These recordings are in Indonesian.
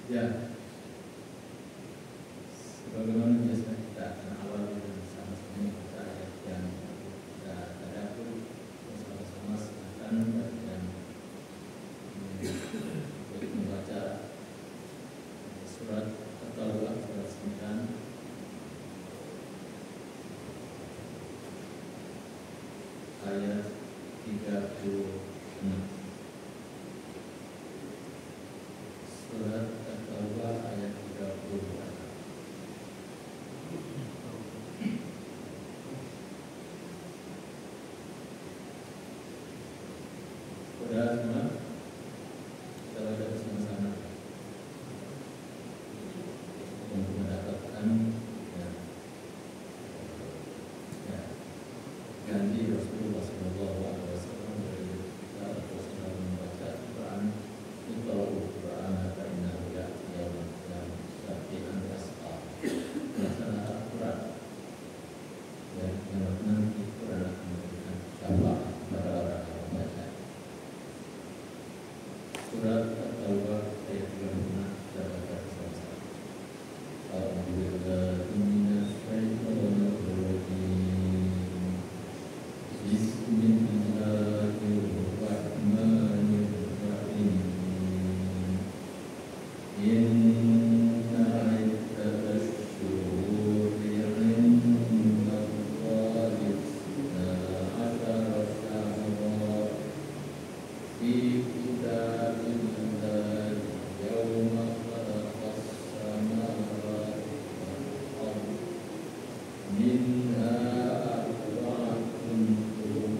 Ya, sebagaimana biasa kita akan awali dengan sama-sama membaca ayat yang kita hadapi bersama-sama silakan dan membaca surat At-Taubah surat 9 ayat 36. Surat At-Taubah ayat 36. Sudah semua? Kita baca bersama-sama untuk mendapatkan ganti Rasulullah SAW dari kita atau sedang membaca Al-Quran. Iqra'ul Quran fa innahu ya'ti yawmal qiyamah syafi'an yasqa. Bacalah Al-Quran dan nanti Quran akan memberikan syafaat kepada orang yang membaca. Surat At-Taubah ayat 36 kita baca bersama-sama. A'udzubillahi minas syaitonir rajim. Bismillahirrahmanirrahim. Inna iddatash syuhuri 'indallahi ithna asyara syahran fi kitabillahi yawma khalaqas samawati wal ardh minha arba'atun hurum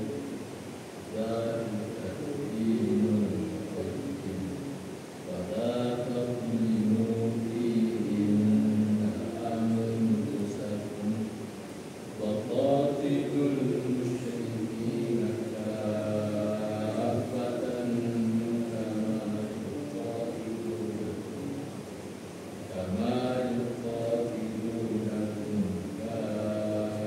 dzalika dinul qayyim fala tadhlimu fihinna anfusakum wa qatilul musyrikina kaffatan kama yuqatilunakum kaffah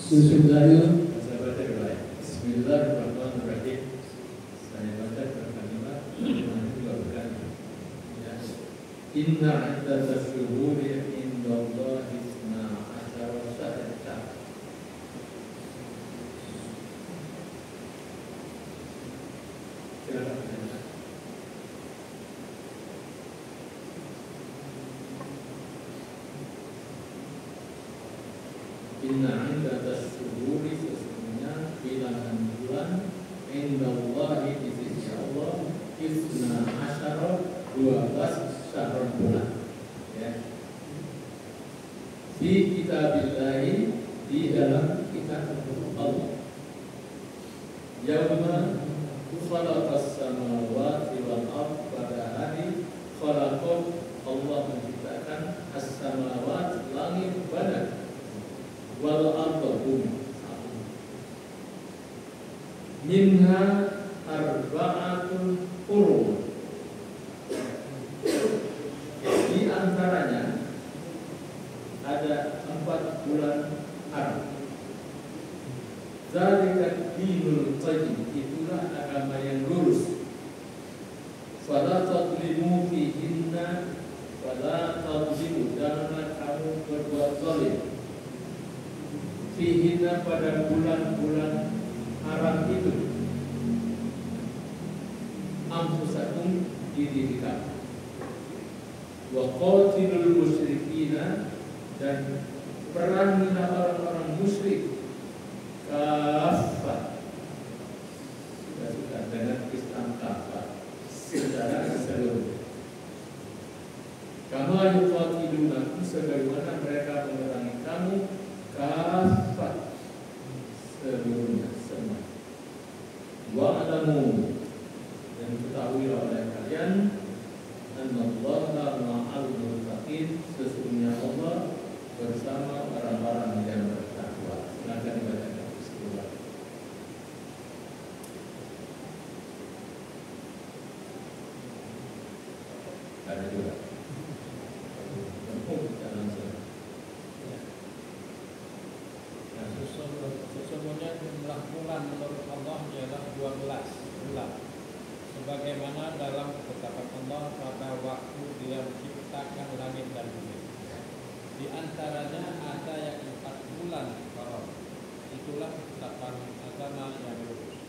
Bismillahirrahmanirrahim. Saya baca dulu ya. Bismillahirrahmanirrahim. Saya baca berkalimat, juga berkalimat. Ya. Inna iddatas syuhuri indallahi isna asyara syahran. Silakan. Inna iddatas syuhuri, sesungguhnya bilangan bulan indallahi di sisi Allah isna asyara 12 syahran bulan. Ya. Fi kitabillahi, di dalam kitab Allah. Yauma khalaqas samawati wal ardh, pada hari khalaqah Allah menciptakan as-samawat, langit, badan, wal ardh, bumi. Minha arba'atun qurun, di antaranya ada 4 bulan haram. Zalika dinul qayyim, itulah agama yang lurus. Fala tadlimu fihinna, fala tadlimu, janganlah kamu berbuat zalim fihinna, pada bulan-bulan haram itu, anfusakum, diri kamu. Wa qatilul musyrikina, dan perangilah orang-orang musyrik kafah. Kita suka dengan Islam kafah secara keseluruhan. Kama yuqatilunakum, sebagaimana mereka memerangi kamu kafah, seluruhnya, semua. Wa'lamu, dan ketahuilah oleh kalian, annallaha ma'al muttaqin, sesungguhnya Allah bersama orang-orang yang bertakwa. Silakan dibacakan. Bismillah. Ada juga. Sesungguhnya jumlah bulan menurut Allah ialah 12 bulan, sebagaimana dalam ketetapan Allah pada waktu Dia menciptakan langit dan bumi. Di antaranya ada yang 4 bulan haram. Itulah ketetapan agama yang lurus.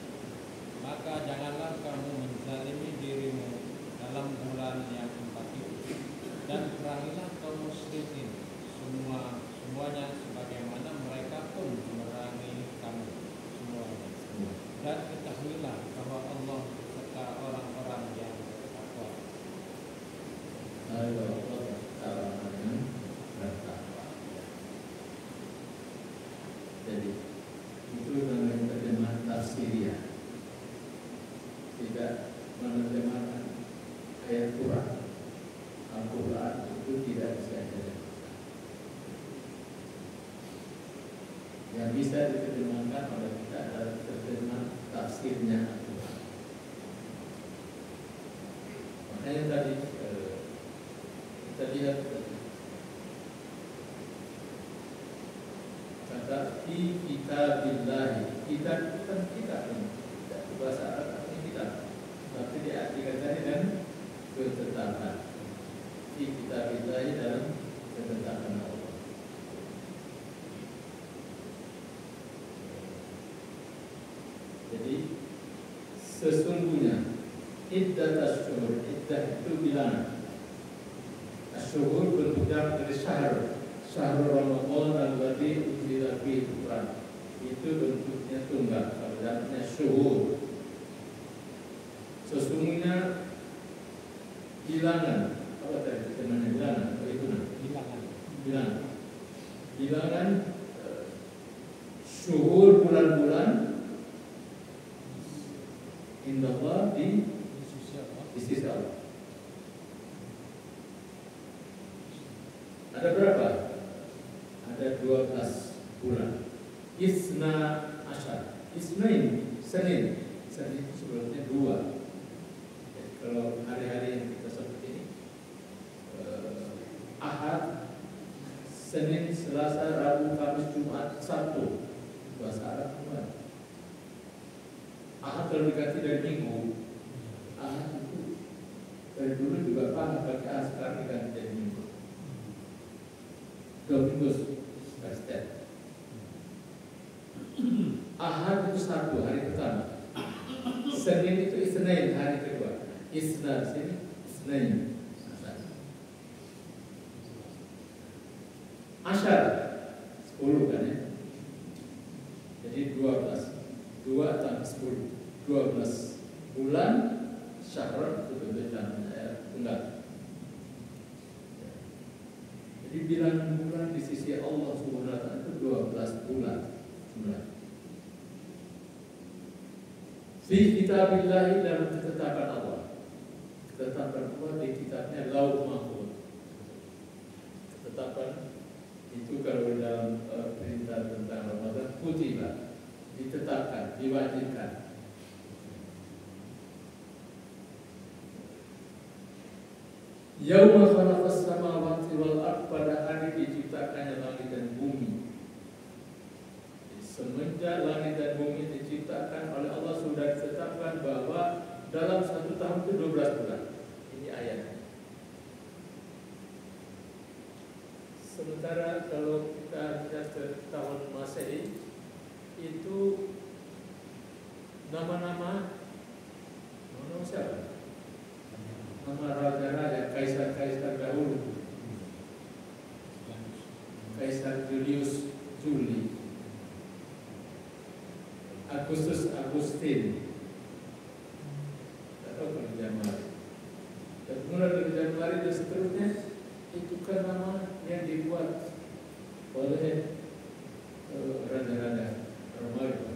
Maka janganlah kamu menzalimi dirimu dalam bulan yang 4 itu, dan perangilah kaum musyrikin semuanya sebagaimana mereka pun memerangi kamu semuanya. Dan ketahuilah bahwa Allah serta orang-orang yang bertakwa. Jadi itu namanya terjemahan tafsiriyah, tidak menerjemahkan ayat Quran. Al-Quran itu tidak bisa diterjemahkan. Yang bisa diterjemahkan oleh kita adalah terjemahan tafsirnya Al-Quran. Makanya tadi kita lihat kata fi kitabillahi, kitab bukan kitab ini, tidak bahasa Arab ini kitab, tapi diartikan tadi dan ketetapan. Fi kitabillahi, dalam ketetapan Allah. Jadi sesungguhnya iddat asyhur, iddah itu bilangan. Asyhur bentuk jam dari syahr. Syahrul Ramadan alladzi unzila fihi Al-Qur'an. Itu bentuknya tunggal, kalau jamnya syuhur. Sesungguhnya bilangan, apa tadi namanya bilangan? Bilangan syuhur bulan-bulan indallah, di sisi Allah. Ada berapa? Ada 12 bulan. Isna asyar. Isna ini Senin. Senin itu sebelumnya 2. Jadi kalau hari-hari yang kita sebut ini Ahad, Senin, Selasa, Rabu, Kamis, Jumat, Sabtu. bahasa Arab gimana? Ahad kalau diganti dari minggu, ahad itu dari dulu juga paham pakai ahad, sekarang diganti dari minggu. Dominus Kastet. Ahad itu satu, hari pertama. Senin itu Isnin, hari kedua. Isna sini, Isnin. Asyar 10 kan ya. Jadi 12. 2 tambah 10. 12 bulan Syahrul itu bentuknya bulan. Jadi bilangan bulan di sisi Allah Subhanahu wa taala itu 12 bulan. Fi kitabillahi, dalam ketetapan Allah. Ketetapan Allah di kitabnya Lauh Mahfuz. Ketetapan itu kalau dalam perintah tentang Ramadan, kutiba, ditetapkan, diwajibkan. Yauma khalaqas samawati wal ardh, pada hari diciptakannya langit dan bumi. Semenjak langit dan bumi diciptakan oleh Allah, sudah ditetapkan bahwa dalam satu tahun itu 12 bulan. Ini ayat. Sementara kalau kita lihat ke tahun Masehi, itu nama siapa? Nama raja-raja, kaisar-kaisar dahulu. Kaisar Julius Juli, Agustin, atau bulan Januari. Dan mulai dari Januari dan seterusnya, itu kan nama yang dibuat oleh raja-raja Romawi.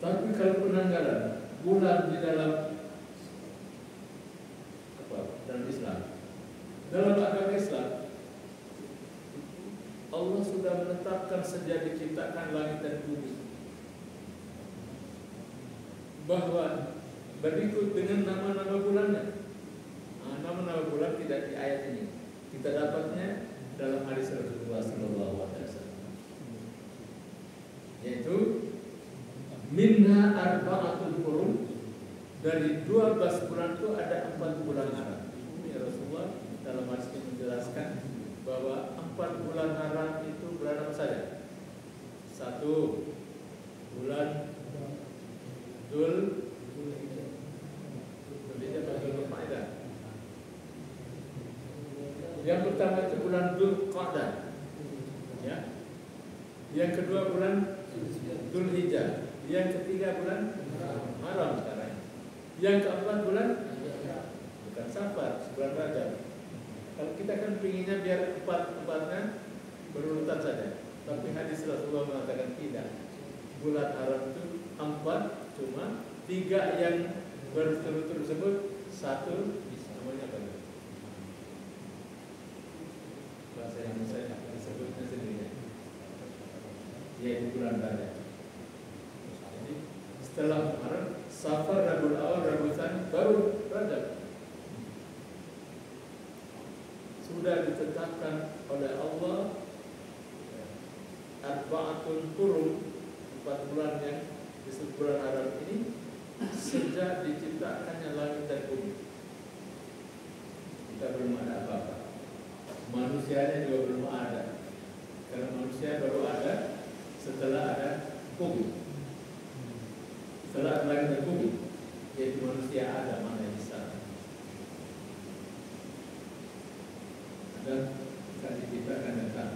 Tapi kalau penanggalan bulan di dalam dalam Islam, dalam agama Islam, Allah sudah menetapkan sejak diciptakan langit dan bumi bahwa berikut dengan nama-nama bulannya. Nama-nama bulan tidak di ayat ini, kita dapatnya dalam hadis Rasulullah SAW, yaitu minha arba'atul hurum, dari 12 bulan itu ada 4 bulan haram. Ini Rasulullah dalam hadis ini menjelaskan bahwa 4 bulan haram itu bulan apa saja? 1, bulan yang pertama itu bulan Dzulqa'dah, ya. Yang kedua bulan Dzulhijjah, yang ketiga bulan Muharram sekarang. Yang keempat bulan bukan Safar, bulan Rajab. Kalau kita kan pinginnya biar empatnya berurutan saja, tapi hadis Rasulullah mengatakan tidak. Bulan haram itu 4, cuma 3 yang berturut-turut tersebut, 1 namanya apa? Bahasa yang saya disebutnya sendiri, yaitu bulan Rajab. Jadi setelah Muharram, Safar, Rabiul Awal, Rabiul Tsani, baru Rajab. Sudah ditetapkan oleh Allah arba'atul hurum, 4 bulan yang disebut bulan haram ini sejak diciptakannya langit dan bumi. Kita belum ada apa-apa, manusianya juga belum ada, karena manusia baru ada setelah ada bumi, setelah ada langit dan bumi, yaitu manusia ada mana yang besar. Dan akan diciptakan datang.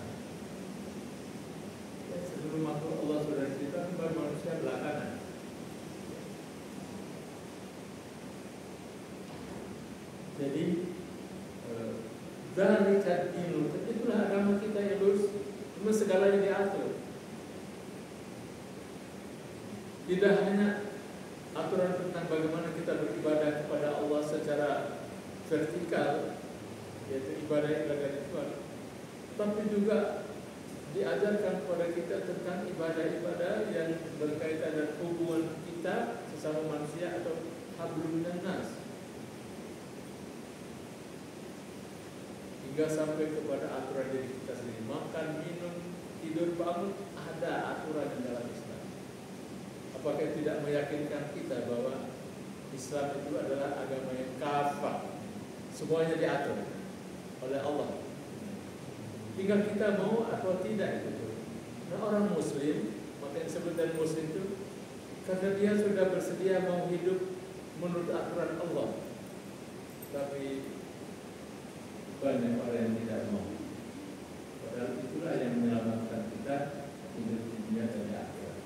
Sebelum makhluk Allah sudah diciptakan, baru manusia belakangan. Jadi dzalika dinul, itulah agama kita yang lurus, cuma segalanya diatur. Tidak hanya aturan tentang bagaimana kita beribadah kepada Allah secara vertikal, yaitu ibadah ritual, tapi juga diajarkan kepada kita tentang ibadah-ibadah yang berkaitan dengan hubungan kita sesama manusia atau hablum minan nas, hingga sampai kepada aturan diri kita sendiri, makan, minum, tidur bangun ada aturan di dalam Islam. Apakah tidak meyakinkan kita bahwa Islam itu adalah agama yang kafah, semuanya diatur oleh Allah. Tinggal kita mau atau tidak itu. Nah, orang Muslim, maka yang disebut dari Muslim itu karena dia sudah bersedia mau hidup menurut aturan Allah. Tapi banyak orang yang tidak mau. Padahal itulah yang menyelamatkan kita hidup di dunia dan di akhirat.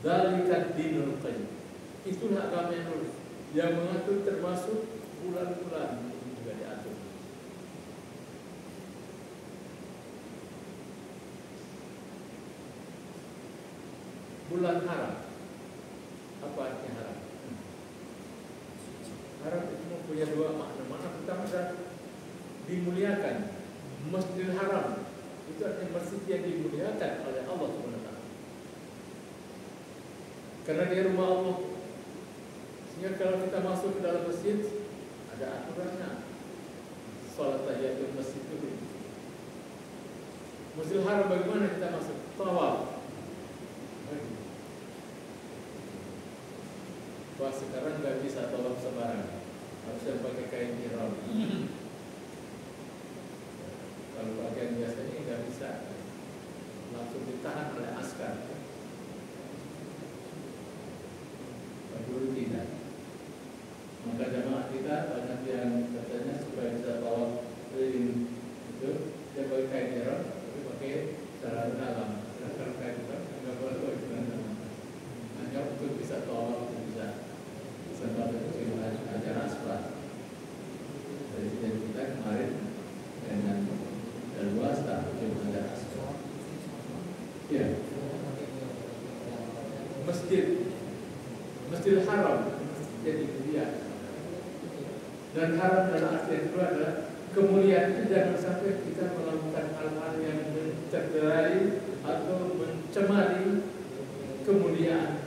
Dzalika dinul qayyim. Itulah agama yang lurus, yang mengatur termasuk bulan-bulan ini juga diatur. Bulan haram. Apa artinya haram? Haram itu mempunyai dua makna. Makna pertama adalah dimuliakan. Masjidil Haram itu artinya masjid yang dimuliakan oleh Allah SWT. Karena dia rumah Allah. Sehingga kalau kita masuk ke dalam masjid ada aturannya. Salat tahiyatul masjid itu. Masjidil Haram bagaimana kita masuk? Tawaf. Wah, sekarang nggak bisa tawaf sembarangan, harusnya pakai kain ihram. Kalau pakaian biasanya nggak bisa, langsung ditahan oleh askar. Dulu tidak. Maka jamaah kita banyak yang katanya supaya bisa tawaf keliling itu dia pakai kain ihram, tapi pakai celana dalam. Kalau kain ihram nggak boleh pakai celana dalam. Hanya untuk bisa tawaf bisa. Sebab itu acara asfal. Presiden kita kemarin dengan luas tak acara asfal. Ya. Masjidil Haram jadi mulia. Dan haram dalam arti yang kedua adalah kemuliaan itu jangan sampai kita melakukan hal-hal yang mencederai atau mencemari kemuliaan.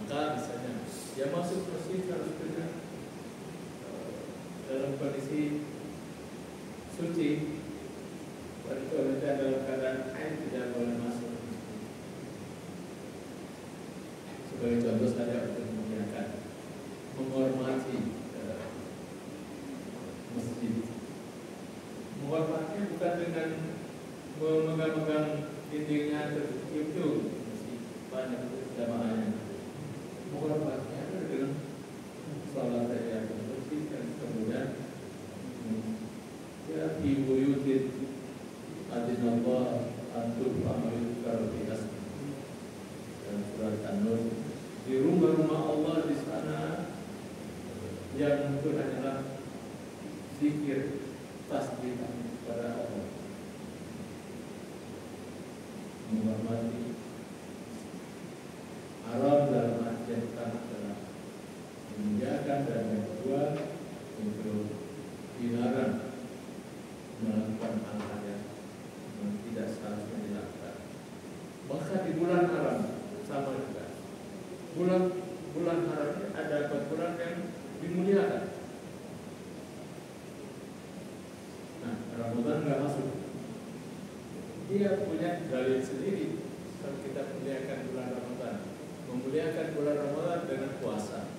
Misalnya, dia masuk masjid harus dengan dalam kondisi suci. Kalau wanita dalam keadaan haid tidak boleh masuk. Sebagai contoh saja untuk memuliakan, menghormati masjid. Menghormatinya bukan dengan memegang-megang dindingnya tertutup, mesti banyak jamaahnya. Menghormatinya dengan salat tahiyatul masjid dan kemudian ya ibu yudit adinallah antur fa'amil karotinas dalam surat An-Nur, di rumah-rumah Allah di sana yang itu hanyalah zikir tasbih kepada Allah. Menghormati haram dalam arti yang pertama adalah memuliakan, dan yang kedua untuk dilarang melakukan hal-hal yang tidak seharusnya dilakukan. Bahkan di bulan haram sama juga. Bulan haram ini ada bulan yang dimuliakan. Nah, Ramadan nggak masuk. Dia punya dalil sendiri kalau kita memuliakan bulan Ramadan. Memuliakan bulan Ramadan dengan puasa.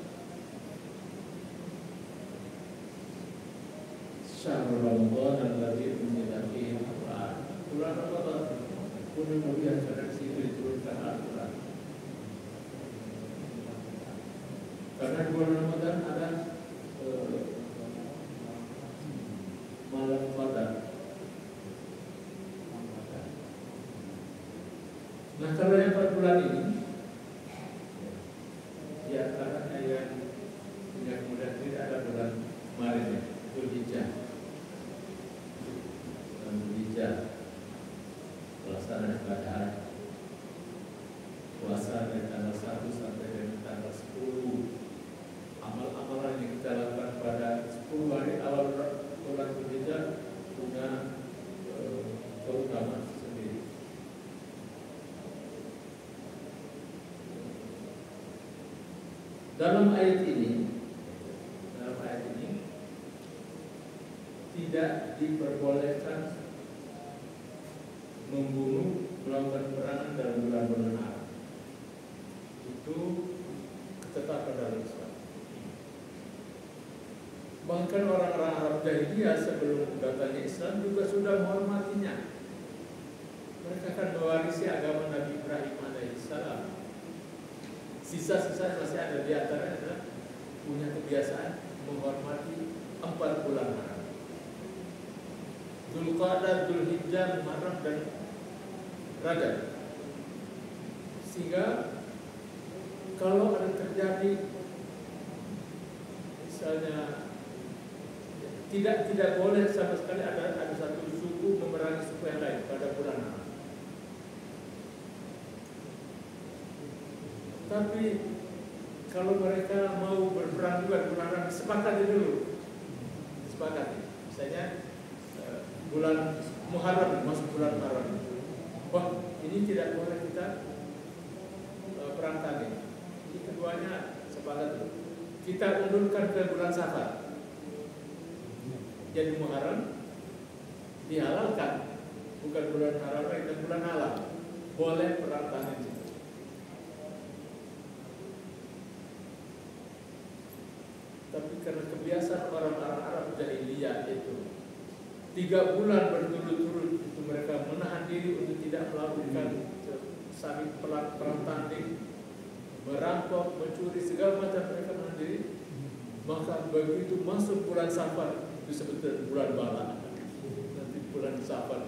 Syahrul Ramadan alladzi unzila fihi al-Qur'an. Bulan Ramadan penuh mulia karena situ diturunkan Al-Qur'an. Karena di bulan Ramadan ada malam Qadar. Nah, kalau yang 4 bulan ini di antaranya yang kemudian tidak ada bulan kemarin ya, Dzulhijjah. Bulan Dzulhijjah pelaksanaan ibadah haji, puasa dari tanggal 1 sampai dengan tanggal 10. Amal-amalan yang kita lakukan pada 10 hari awal bulan Dzulhijjah punya keutamaan sendiri. Dalam ayat ini tidak tidak diperbolehkan membunuh, melakukan perangan dalam bulan-bulan Haram. Itu ketetapan dalam Islam. Bahkan orang-orang Arab Jahiliyah sebelum datangnya Islam juga sudah menghormatinya. Mereka akan mewarisi agama Nabi Ibrahim alaihissalam. Sisa-sisa masih ada di antaranya adalah punya kebiasaan menghormati 4 bulan haram. Dzulqa'dah, Dzulhijjah, Muharram dan Rajab. Sehingga kalau ada terjadi misalnya tidak boleh sama sekali ada satu suku memerangi suku yang lain pada bulan haram. Tapi kalau mereka mau berperang juga di bulan haram, disepakati dulu. Disepakati. Misalnya bulan Muharram, masuk bulan Muharram. Wah, ini tidak boleh kita perang tadi. Ini keduanya sepakat dulu. Kita undurkan ke bulan Safar. Jadi Muharram dihalalkan, bukan bulan haram lagi, dan bulan halal. Boleh perang tangan situ. Tapi karena kebiasaan orang-orang Arab Jahiliyah itu 3 bulan berturut-turut itu mereka menahan diri untuk tidak melakukan saling perang tanding, merampok, mencuri, segala macam mereka menahan diri. Maka begitu masuk bulan Safar, itu sebetulnya bulan bala, nanti bulan Safar.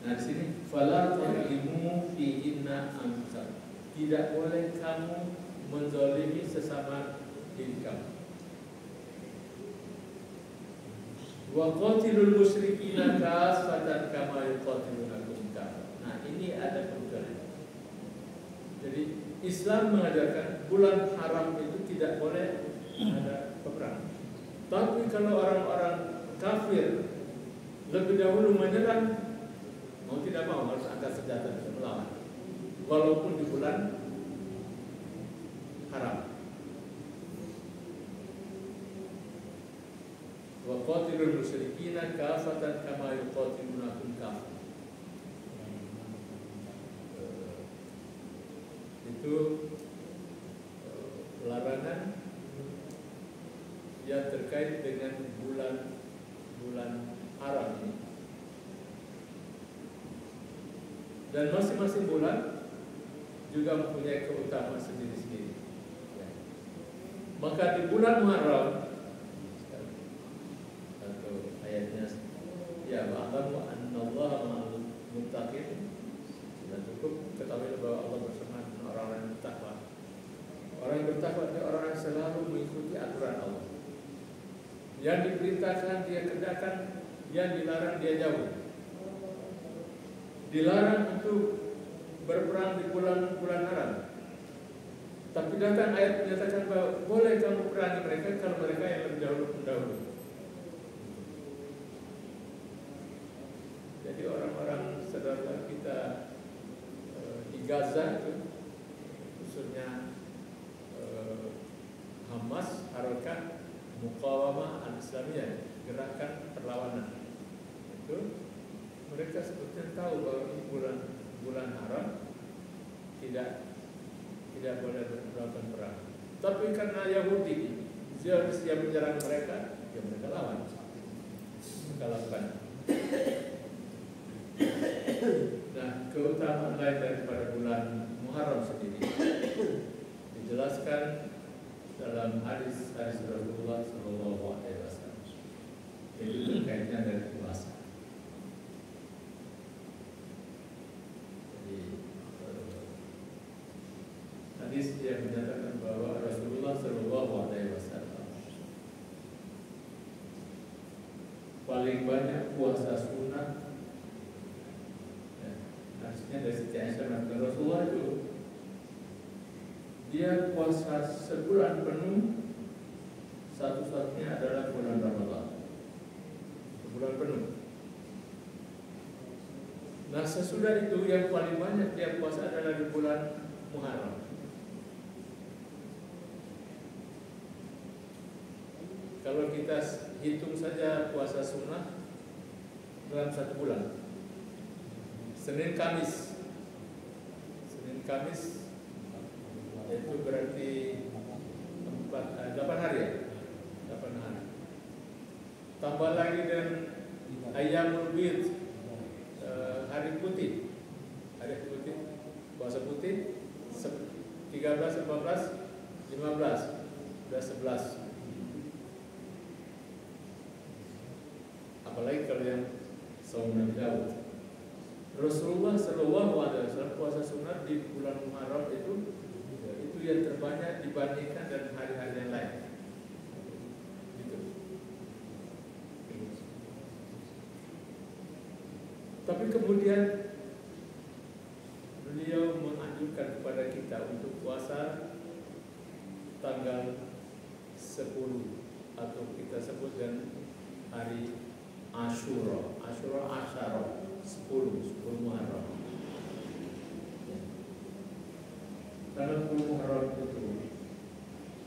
Nah di sini fala tadlimu fihinna anfusakum. Tidak boleh kamu menzalimi sesama diri kamu. Wa qatilul musyrikina kaffatan kama yuqatilunakum kaffatan. Nah ini ada perubahan. Jadi Islam mengajarkan bulan haram itu tidak boleh ada peperangan. Tapi kalau orang-orang kafir lebih dahulu menyerang, mau tidak mau harus angkat senjata untuk melawan, walaupun di bulan haram. Wa qatilul musyrikina kaffatan kama yuqatilunakum kaffatan. Itu larangan yang terkait dengan bulan haram ini. Dan masing-masing bulan juga mempunyai keutamaan sendiri-sendiri. Maka di bulan Muharram atau ayatnya ya wa'lamu annallaha ma'al muttaqin, dan cukup ketahui bahwa Allah bersama orang-orang yang bertakwa. Orang yang bertakwa adalah orang yang selalu mengikuti aturan Allah. Yang diperintahkan dia kerjakan, yang dilarang dia jauh. Dilarang untuk berperang di bulan-bulan haram. Tapi datang ayat menyatakan bahwa boleh kamu perangi mereka kalau mereka yang lebih dahulu mendahului. Jadi orang-orang saudara kita di Gaza itu, khususnya Hamas, Harakat Muqawamah Al-Islamiyah, gerakan perlawanan itu, mereka sebetulnya tahu bahwa ini bulan haram, tidak boleh melakukan perang. Tapi karena Yahudi Zionis yang menyerang mereka, ya mereka lawan, mereka lakukan. Nah, keutamaan lain daripada bulan Muharram sendiri dijelaskan dalam hadis Rasulullah SAW. Itu terkaitnya dari puasa. Jadi hadis yang menyatakan bahwa Rasulullah SAW paling banyak puasa sunnah. Hadisnya dari Siti Aisyah, Rasulullah itu dia puasa sebulan penuh, satu-satunya adalah bulan Ramadan, sebulan penuh. Nah sesudah itu yang paling banyak dia puasa adalah di bulan Muharram. Kalau kita hitung saja puasa sunnah dalam 1 bulan, Senin Kamis itu berarti 8 hari ya, 8 hari. Tambah lagi dengan Ayyamul Bid, hari putih, puasa putih 13, 14, 15, sudah 11. Apalagi kalau yang saum Nabi Daud. Rasulullah Shallallahu Alaihi Wasallam puasa sunat di bulan Muharram itu yang terbanyak dibandingkan dengan hari-hari yang lain. Gitu. Tapi kemudian beliau menganjurkan kepada kita untuk puasa tanggal 10 atau kita sebut dengan hari Asyura 10 Muharram. Tanggal 10 Muharram itu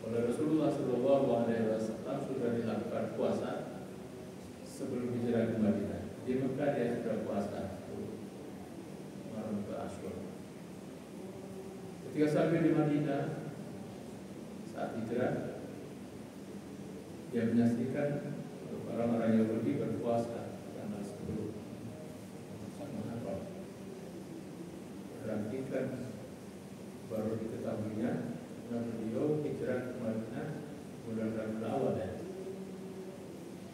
oleh Rasulullah SAW sudah dilakukan puasa sebelum hijrah ke Madinah. Di Mekah dia sudah puasa 10 Muharram ke Asyura. Ketika sampai di Madinah saat hijrah, dia menyaksikan orang-orang Yahudi berpuasa tanggal 10 Muharram. Berarti kan baru diketahuinya karena beliau hijrah ke Madinah bulan Rabiul Awal ya,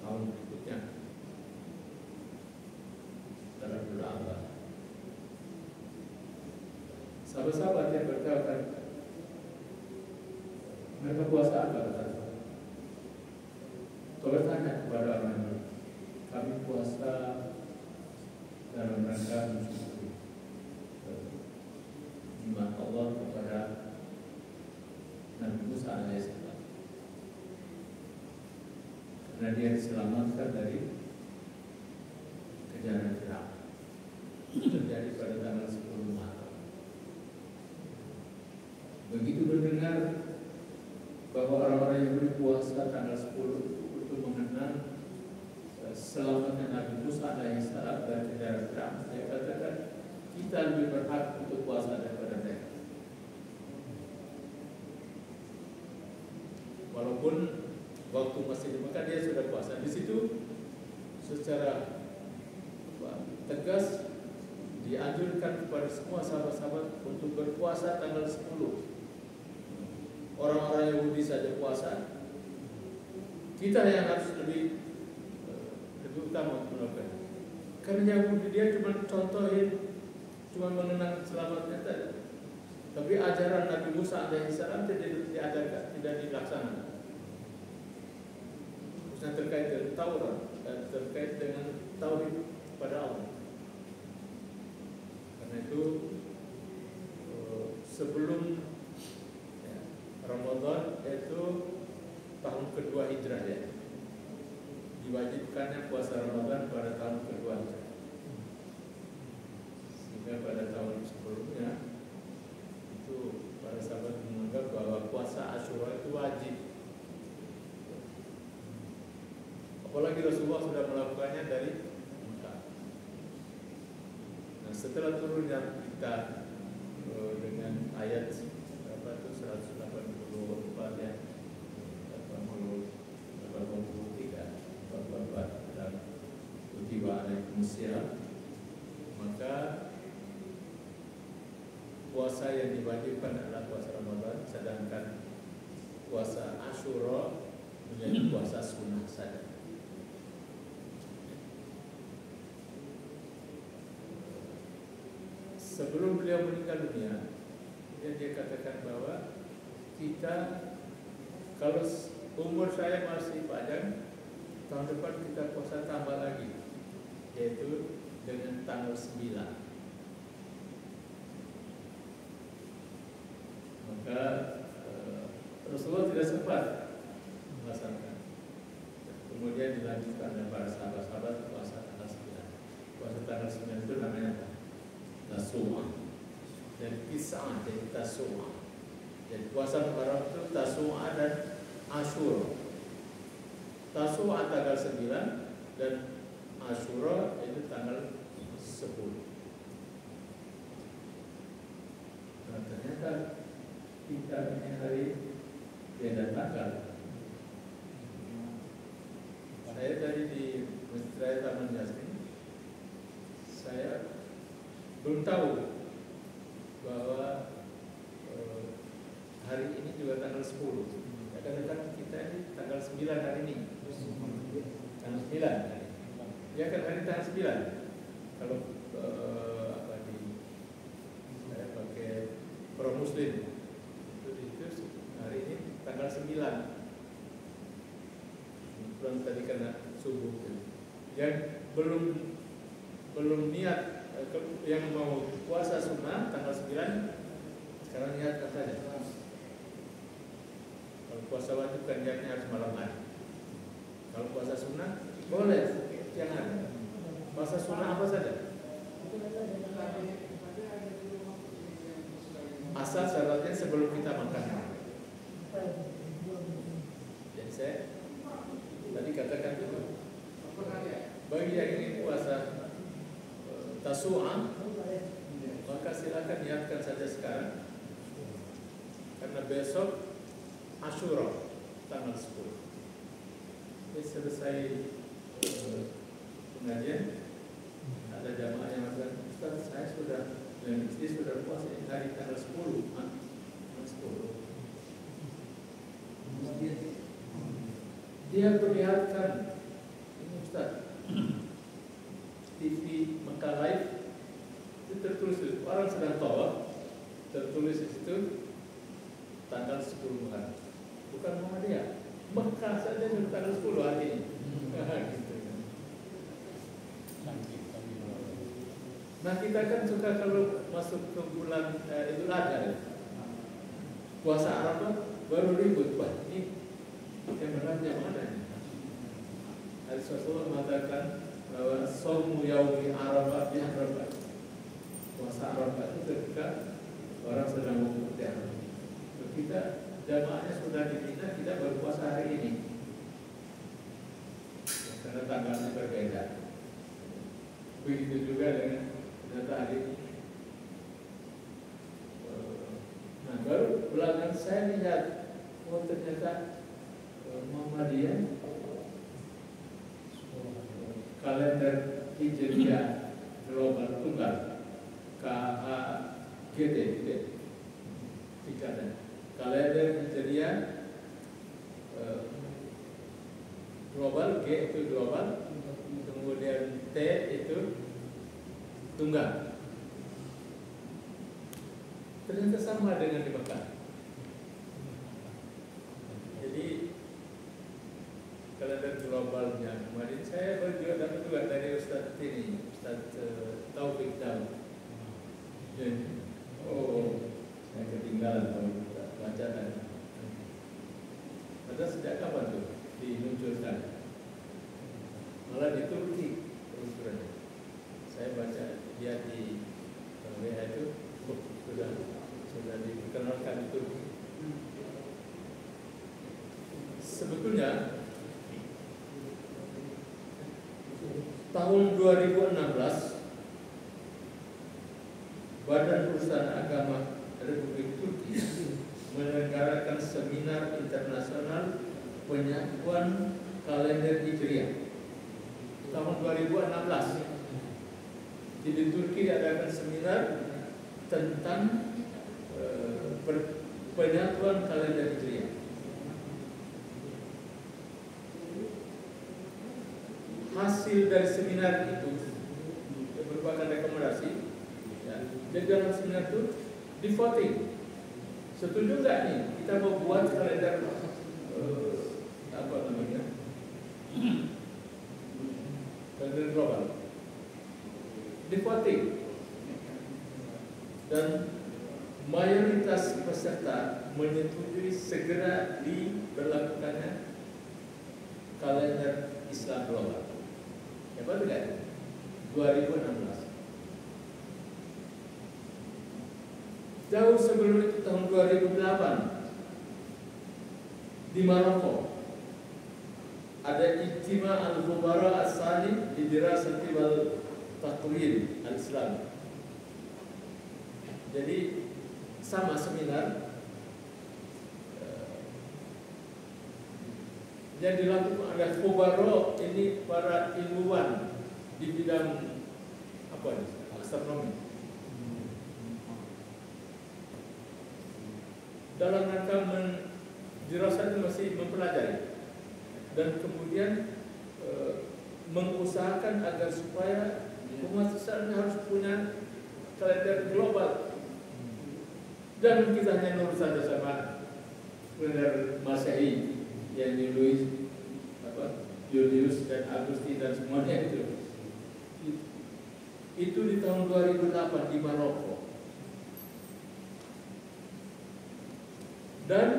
tahun berikutnya, Rabiul Awal. Sahabat-sahabat yang berkata, mereka puasa apa? Kalau tanya kepada orang, kami puasa dalam rangka mensyukuri nikmat Allah kepada Nabi Musa alaihissalam, karena dia diselamatkan dari kejaran Firaun. Terjadi pada tanggal 10 Maret. Begitu mendengar bahwa orang-orang yang berpuasa tanggal 10 untuk mengenang selamatnya Nabi Musa alaihissalam dari kejaran Firaun, saya katakan kita lebih berhak untuk puasa daripada mereka. Walaupun waktu masih di Mekah dia sudah puasa. Di situ secara tegas dianjurkan kepada semua sahabat-sahabat untuk berpuasa tanggal 10. Orang-orang Yahudi saja puasa, kita yang harus lebih utama untuk melakukan. Karena Yahudi dia cuma contohin, cuma mengenang selamatnya saja. Tapi ajaran Nabi Musa alaihissalam tidak diajarkan, tidak dilaksanakan. Khususnya terkait dengan Taurat dan terkait dengan tauhid pada Allah. Karena itu sebelum Ramadan itu tahun kedua hijrah ya, diwajibkannya puasa Ramadan pada tahun kedua hijrah. Sehingga pada tahun sebelumnya itu para sahabat menganggap bahwa puasa Asyura itu wajib. Apalagi Rasulullah sudah melakukannya dari Mekah. Nah, setelah turunnya kita dengan ayat berapa itu 184 ya, 84 dan kutiba alaikumusiyam, maka puasa yang diwajibkan adalah puasa Ramadan, sedangkan puasa Asyura menjadi puasa sunnah saja. Sebelum beliau meninggal dunia, dia katakan bahwa kita, kalau umur saya masih panjang, tahun depan kita puasa tambah lagi, yaitu dengan tanggal 9. Maka Rasulullah tidak sempat melaksanakan. Kemudian dilanjutkan oleh para sahabat-sahabat puasa tanggal 9. Puasa tanggal 9 itu namanya apa? Tasumah. Dan kisah jadi tasumah. Jadi puasa Muharram itu Tasumah dan Asyura. Tasu'a tanggal 9 dan Asyura itu tanggal 10. Nah, ternyata kita ini hari beda tanggal. Saya tadi di Masjid Raya Taman Yasmin, saya belum tahu bahwa hari ini juga tanggal 10. Kadang-kadang kita ini tanggal 9 hari ini. Tanggal 9 hari ini. Ya kan hari tanggal 9. Kalau saya pakai Pro Muslim itu hari ini tanggal 9. Belum tadi karena subuh. Yang belum niat yang mau puasa sunnah tanggal 9 sekarang niatkan saja. Kalau puasa wajib kan niatnya harus malam hari. Kalau puasa sunnah boleh, jangan. Puasa sunnah apa saja. Asal syaratnya sebelum kita makan. Jadi saya tadi katakan itu bagi yang ingin puasa Tasu'a, maka silakan niatkan saja sekarang, karena besok Asyura tanggal 10. Jadi selesai pengajian, ada jamaah yang mengatakan, Ustaz, saya sudah dan istri sudah puasa hari tanggal 10. Dia perlihatkan ini Ustaz, TV Mekah Live itu tertulis, orang sedang tawaf, tertulis di situ tanggal 10 hari. Bukan Muhammadiyah, Mekah saja sudah tanggal 10 hari ini. Gitu. Nah, kita kan suka kalau masuk ke bulan Idul Adha, puasa Arafah baru ribut, Pak. Ini yang benar mana ini? Hadis Rasulullah mengatakan bahwa saumu yaumi Arafah bi Arafah. Puasa Arafah itu ketika orang sedang wukuf di Arafah. Kita jamaahnya sudah di Mina, kita berpuasa hari ini. Karena tanggalnya berbeda. Begitu juga dengan data hari ini. Nah, baru belakangan saya lihat, oh ternyata Muhammadiyah kalender Hijriah global tunggal KHGT tingkatan kalender Hijriah global, G itu global, kemudian T itu tunggal. Ternyata sama dengan di Mekah. Jadi kalender globalnya kemarin saya juga dapat juga dari Ustaz ini, Ustaz Taufik Daud. Oh, saya ketinggalan kalau baca tadi. Padahal sejak kapan tuh dimunculkan? Malah di Turki usulannya. Saya baca dia di WA itu sudah dikenalkan di Turki. Sebetulnya tahun 2016 Badan Urusan Agama Republik Turki menyelenggarakan seminar internasional penyakuan kalender Hijriah tahun 2016. Di Turki diadakan seminar tentang penyatuan kalender Hijriah. Hasil dari seminar itu merupakan rekomendasi. Ya, jadi dalam seminar itu di voting. Setuju nggak nih kita mau buat kalender apa namanya? Kalender global. Di voting. Dan mayoritas peserta menyetujui segera diberlakukannya kalender Islam global. Apa itu kan? 2016. Jauh sebelum itu tahun 2008 di Maroko ada ijtima al-khubara as-sani di dirasati wal taqwim al-Islam. Jadi sama seminar yang dilakukan oleh khubara ini, para ilmuwan di bidang apa ini? Astronomi. Dalam rangka dirasati masih mempelajari dan kemudian mengusahakan agar supaya umat Islam harus punya kalender global. Dan kita hanya nurut saja sama kalender Masehi yang Julius dan Agustin dan semuanya itu di tahun 2008 di Maroko. Dan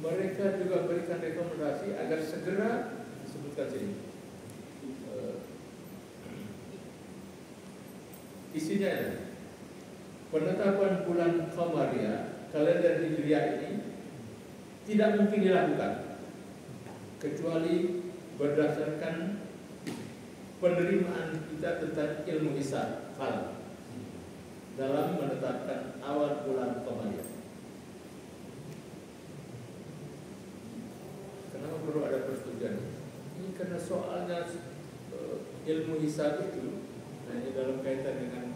mereka juga berikan rekomendasi agar segera disebutkan sini. Isinya penetapan bulan Qamariyah, kalender Hijriah ini tidak mungkin dilakukan kecuali berdasarkan penerimaan kita tentang ilmu hisab falak dalam menetapkan awal bulan Qamariyah. Kenapa perlu ada persetujuan? Ini karena soalnya ilmu hisab itu hanya dalam kaitan dengan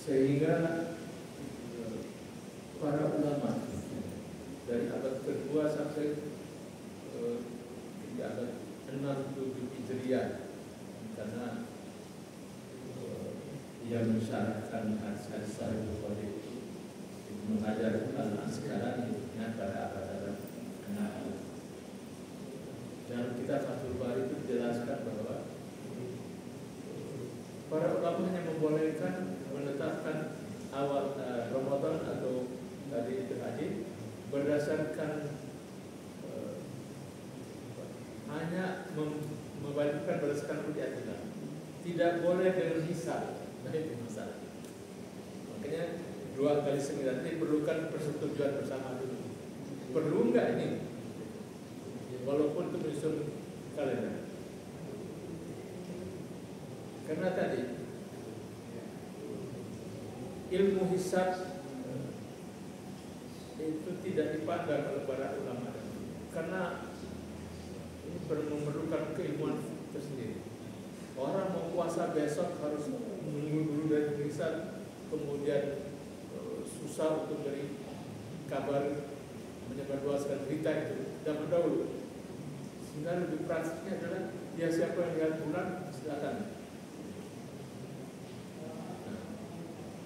Sehingga para ulama dari abad kedua sampai di abad 6-7 Hijriah, karena yang mensyaratkan hadis-hadis Sahih Bukhari Ibnu Hajar al-Asqalani pada abad-abad 6. Dan kita Fathul Bari itu dijelaskan bahwa para ulama hanya membolehkan menetapkan awal Ramadan atau tadi itu haji berdasarkan hanya membagikan berdasarkan ru'yat hilal. Tidak boleh dengan hisab. Nah itu masalah. Makanya 2 kali 9 ini perlukan persetujuan bersama dulu. Perlu enggak ini? Walaupun itu menyusun kalender. Karena tadi ilmu hisab itu tidak dipandang oleh para ulama, karena ini memerlukan keilmuan tersendiri. Orang mau puasa besok harus menunggu dulu dari hisab, kemudian susah untuk beri kabar menyebarluaskan berita itu zaman dahulu. Sehingga lebih praktisnya adalah dia siapa yang lihat bulan silakan.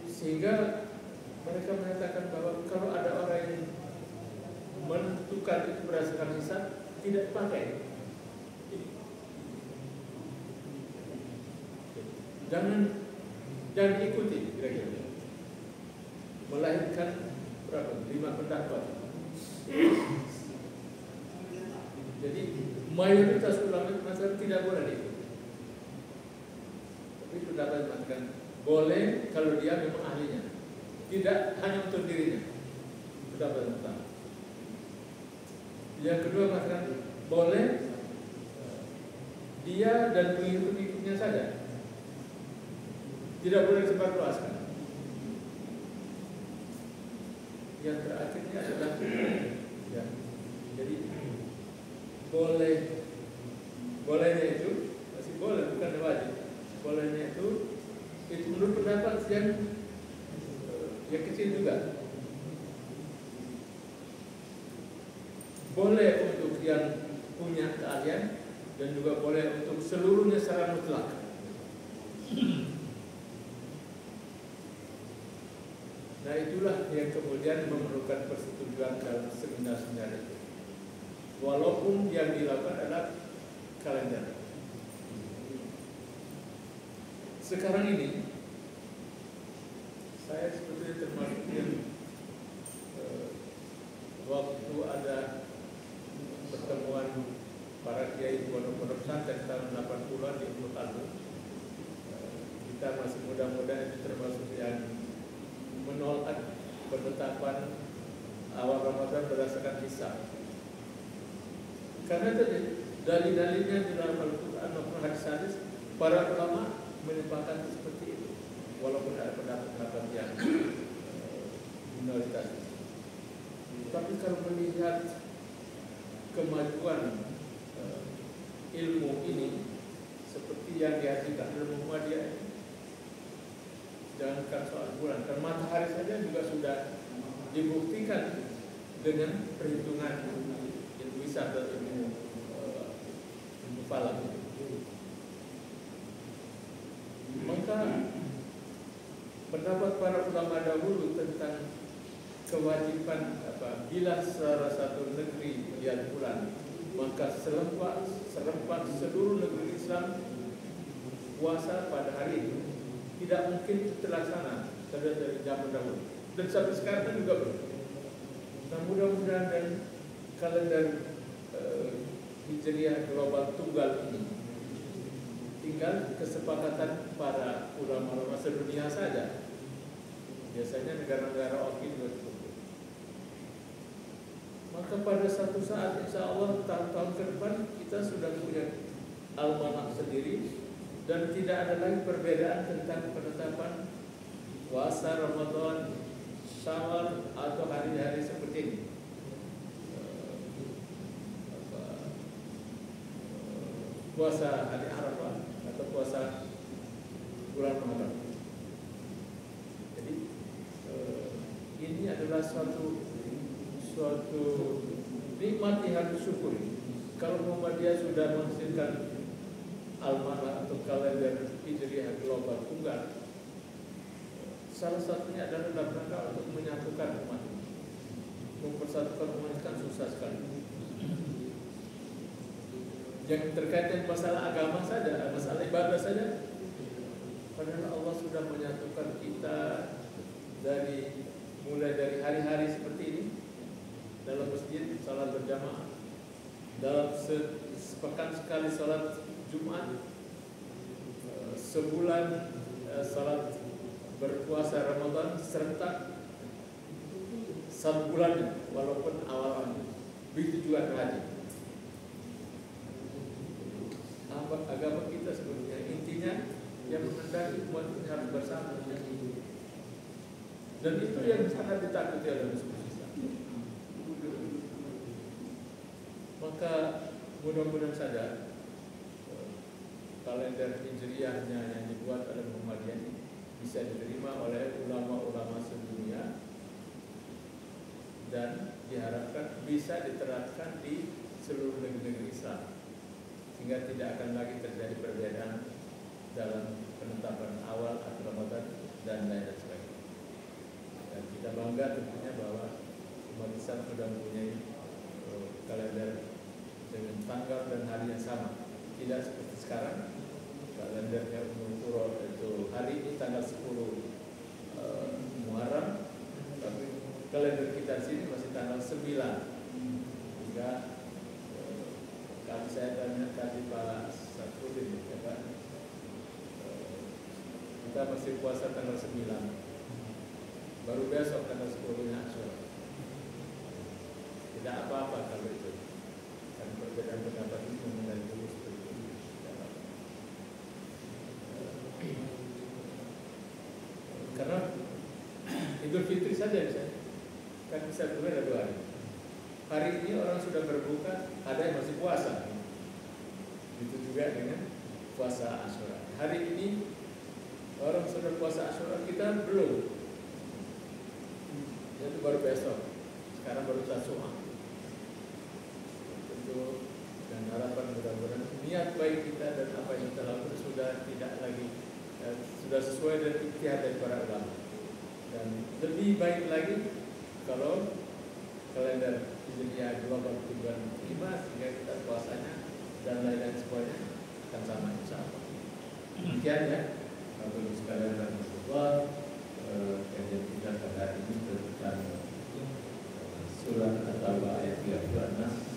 Sehingga mereka menyatakan bahwa kalau ada orang yang menentukan itu berdasarkan hisab, tidak dipakai. Jangan diikuti kira-kira. Melahirkan berapa? 5 pendapat. Jadi mayoritas ulama mazhab tidak boleh diikuti. Tapi pendapat mengatakan boleh kalau dia memang ahlinya, tidak hanya untuk dirinya. Pendapat pertama. Yang kedua mengatakan boleh dia dan pengikut-pengikutnya saja, tidak boleh disebarluaskan. Yang terakhirnya adalah ya, jadi bolehnya itu masih boleh, bukan wajib. Bolehnya itu menurut pendapat yang kecil juga. Boleh untuk yang punya keahlian dan juga boleh untuk seluruhnya secara mutlak. Nah itulah yang kemudian memerlukan persetujuan dalam seminar-seminar itu. Walaupun yang dilakukan adalah kalender. Sekarang ini saya sebetulnya termasuk yang waktu ada pertemuan para kiai pondok-pondok pesantren tahun 80-an di Gunung Kalbu, kita masih muda-muda itu termasuk yang menolak penetapan awal Ramadan berdasarkan hisab. Karena tadi dalil-dalilnya di dalam Al-Quran maupun hadis-hadis para ulama menyepakati seperti itu, walaupun ada pendapat-pendapat yang minoritas. Tapi kalau melihat kemajuan ilmu ini seperti yang dihasilkan dalam Muhammadiyah, jangankan soal bulan, karena matahari saja juga sudah dibuktikan dengan perhitungan ilmu hisab dan ilmu falak. Maka pendapat para ulama dahulu tentang kewajiban bila salah satu negeri melihat bulan, maka serempak seluruh negeri Islam puasa pada hari itu tidak mungkin terlaksana dari zaman dahulu, dan sampai sekarang juga belum. Nah mudah-mudahan dari kalender Hijriah global tunggal ini tinggal kesepakatan para ulama-ulama sedunia saja. Biasanya negara-negara oki juga cukup. Maka pada satu saat insya Allah tahun-tahun ke depan kita sudah punya almanak sendiri dan tidak ada lagi perbedaan tentang penetapan puasa Ramadan, Syawal atau hari-hari seperti ini. Puasa hari Arafah atau puasa bulan Ramadan. adalah suatu nikmat yang harus disyukuri. Kalau Muhammadiyah sudah menghasilkan almanah atau kalender Hijriah global tunggal, salah satunya adalah dalam rangka untuk menyatukan umat, mempersatukan umat kan susah sekali. Yang terkait dengan masalah agama saja, masalah ibadah saja, padahal Allah sudah menyatukan kita mulai dari hari-hari seperti ini dalam masjid salat berjamaah, dalam sepekan sekali salat Jumat, sebulan salat berpuasa Ramadan serentak 1 bulan walaupun awal-awal. Begitu juga haji. Agama kita sebenarnya intinya yang menghendaki umat ini harus bersama, dan itu yang sangat ditakuti oleh musuh Islam. Maka mudah-mudahan saja kalender Hijriahnya yang dibuat oleh Muhammadiyah ini bisa diterima oleh ulama-ulama sedunia dan diharapkan bisa diterapkan di seluruh negeri Islam, sehingga tidak akan lagi terjadi perbedaan dalam penetapan awal atau Ramadan dan lain sebagainya. Dan kita bangga tentunya bahwa umat Islam sudah mempunyai kalender dengan tanggal dan hari yang sama, tidak seperti sekarang kalendernya Umul itu hari ini tanggal 10 Muharram, tapi kalender kita di sini masih tanggal 9. Hingga kalau saya tanya tadi Pak Sakrudin, ya Pak, kita masih puasa tanggal 9, baru besok tanggal 10-nya Asyura. Tidak apa-apa kalau itu, kan perbedaan pendapat itu mengenai dulu seperti itu. Karena Idul Fitri saja misalnya, kan bisa ada 2 hari. Hari ini orang sudah berbuka, ada yang masih puasa. Itu juga dengan puasa Asyura. Hari ini orang sudah puasa Asyura, kita belum. Itu baru besok. Sekarang baru Tasu'a. Tentu dan harapan mudah-mudahan niat baik kita dan apa yang kita lakukan sudah tidak lagi sudah sesuai dengan ijtihad dari para ulama. Dan lebih baik lagi kalau kalender Hijriah global bulan 5 sehingga kita puasanya dan lain-lain semuanya akan sama insyaallah. Demikian ya, Bapak sekalian dan Rasulullah, kajian kita pada hari ini tentang surat At-Taubah ayat 36